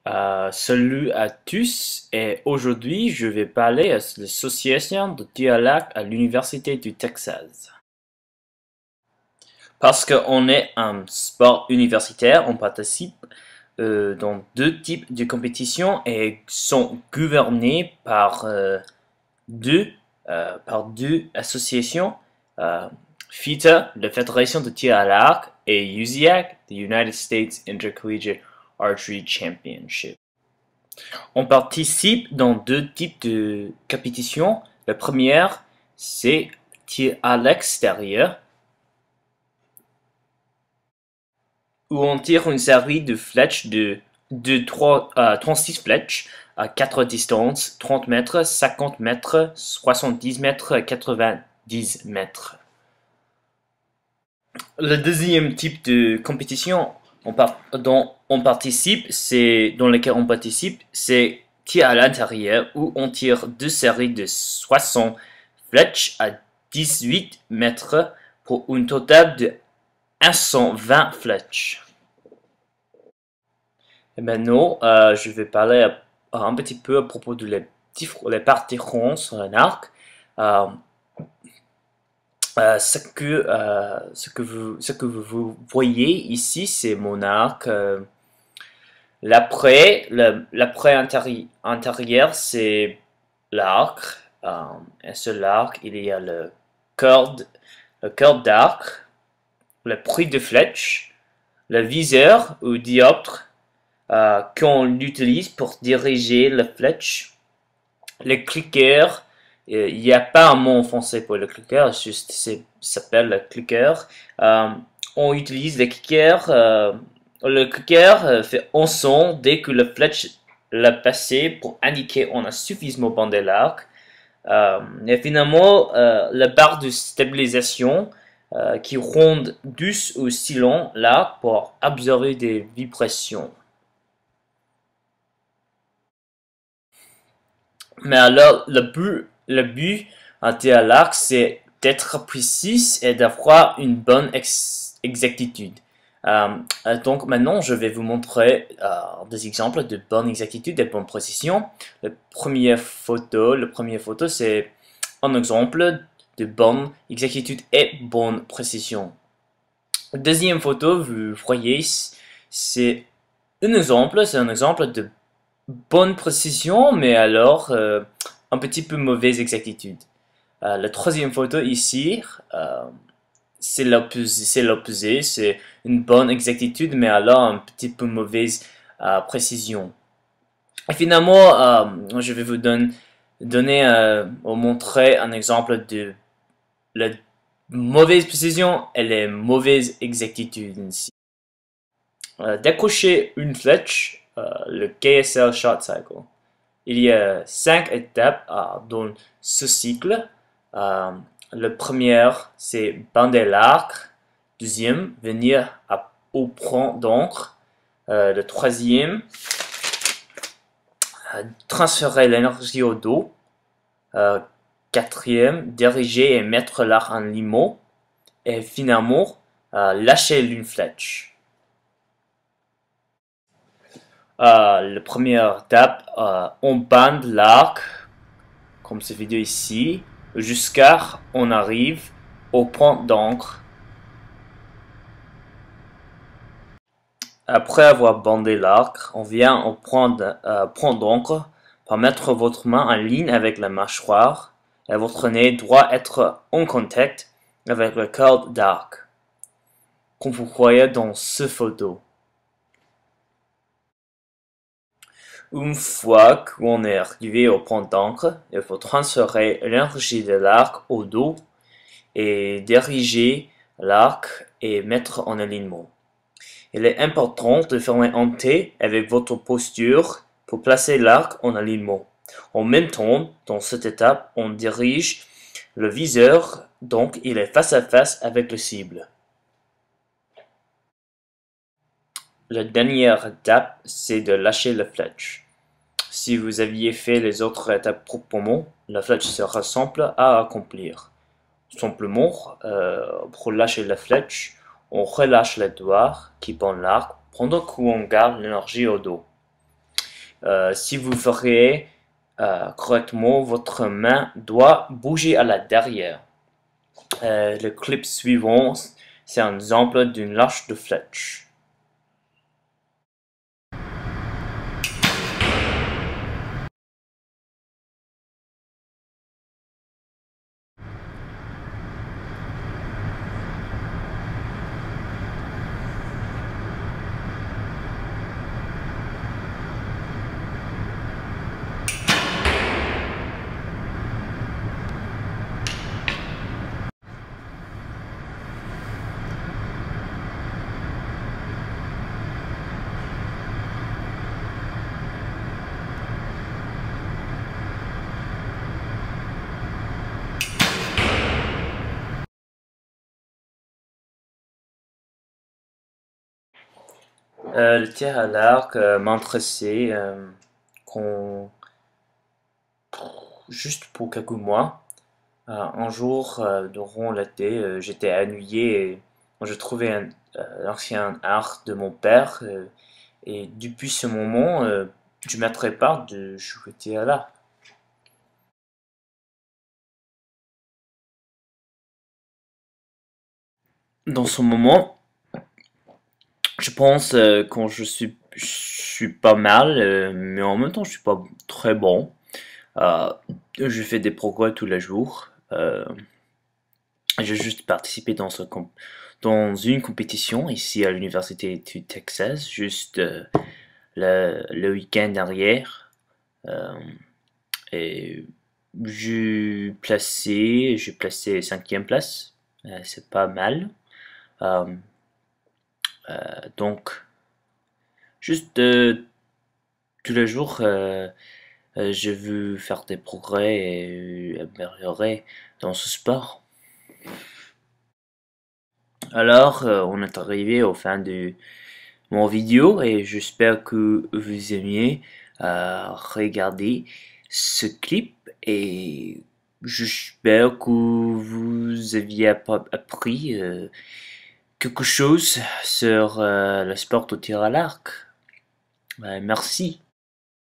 Salut à tous et aujourd'hui je vais parler à l'association de tir à l'arc à l'Université du Texas. Parce qu'on est un sport universitaire, on participe dans deux types de compétitions et sont gouvernés par deux associations, euh, FITA, la Fédération de tir à l'arc, et USIAC, the United States Intercollegiate Archery Championship. On participe dans deux types de compétitions. La première, c'est tir à l'extérieur, où on tire une série de flèches de 36 flèches à 4 distances, 30 mètres, 50 mètres, 70 mètres et 90 mètres. Le deuxième type de compétition dans lequel on participe, c'est tir à l'intérieur, où on tire deux séries de 60 flèches à 18 mètres pour un total de 120 flèches. Et maintenant, je vais parler un petit peu à propos de les parties rondes sur un arc. Euh, ce que vous voyez ici, c'est mon arc. L'après intérieur, c'est l'arc. Et sur l'arc, il y a le cœur d'arc, le prix de flèche, le viseur ou dioptre qu'on utilise pour diriger la flèche, le clicker. Il n'y a pas un mot en français pour le clicker, juste ça s'appelle le clicker. On utilise le clicker fait un son dès que la flèche l'a passé pour indiquer qu'on a suffisamment bandé l'arc. Et finalement, la barre de stabilisation qui ronde douce ou si long l'arc pour absorber des vibrations. Mais alors, le but en tir à l'arc, c'est d'être précis et d'avoir une bonne exactitude. Donc maintenant, je vais vous montrer des exemples de bonne exactitude et bonne précision. Le premier photo, c'est un exemple de bonne exactitude et bonne précision. La deuxième photo, vous voyez, c'est un exemple de bonne précision, mais alors un petit peu mauvaise exactitude. La troisième photo ici, c'est l'opposé, c'est une bonne exactitude, mais alors un petit peu mauvaise précision. Et finalement, je vais vous montrer un exemple de la mauvaise précision et la mauvaise exactitude ici. Décrocher une flèche, le KSL Shot Cycle. Il y a 5 étapes dans ce cycle. Le premier, c'est bander l'arc. Deuxième, venir au point d'encre. Le troisième, transférer l'énergie au dos. Quatrième, diriger et mettre l'arc en limo. Et finalement, lâcher une flèche. La première étape, on bande l'arc, comme cette vidéo ici, jusqu'à on arrive au point d'encre. Après avoir bandé l'arc, on vient au point d'encre par mettre votre main en ligne avec la mâchoire et votre nez doit être en contact avec le corde d'arc, comme vous voyez dans cette photo. Une fois qu'on est arrivé au point d'encre, il faut transférer l'énergie de l'arc au dos et diriger l'arc et mettre en alignement. Il est important de fermer un T avec votre posture pour placer l'arc en alignement. En même temps, dans cette étape, on dirige le viseur, donc il est face à face avec le cible. La dernière étape, c'est de lâcher la flèche. Si vous aviez fait les autres étapes proprement, la flèche sera simple à accomplir. Simplement, pour lâcher la flèche, on relâche les doigts qui bandent l'arc pendant qu'on garde l'énergie au dos. Si vous ferez correctement, votre main doit bouger à la derrière. Le clip suivant, c'est un exemple d'une lâche de flèche. Le tir à l'arc m'intéressait juste pour quelques mois. Un jour, durant l'été, j'étais ennuyé et je trouvais l'ancien art de mon père. Et depuis ce moment, je me prépare de jouer au tir à l'arc. Dans ce moment, je pense quand je suis pas mal, mais en même temps, je suis pas très bon. Euh, je fais des progrès tous les jours. J'ai juste participé dans une compétition ici à l'université du Texas, juste le week-end dernier. Euh, et j'ai placé 5e place. C'est pas mal. Euh, donc, juste tous les jours, je veux faire des progrès et améliorer dans ce sport. Alors, on est arrivé au fin de mon vidéo et j'espère que vous aimiez regarder ce clip et j'espère que vous aviez appris quelque chose sur le sport au tir à l'arc. Merci.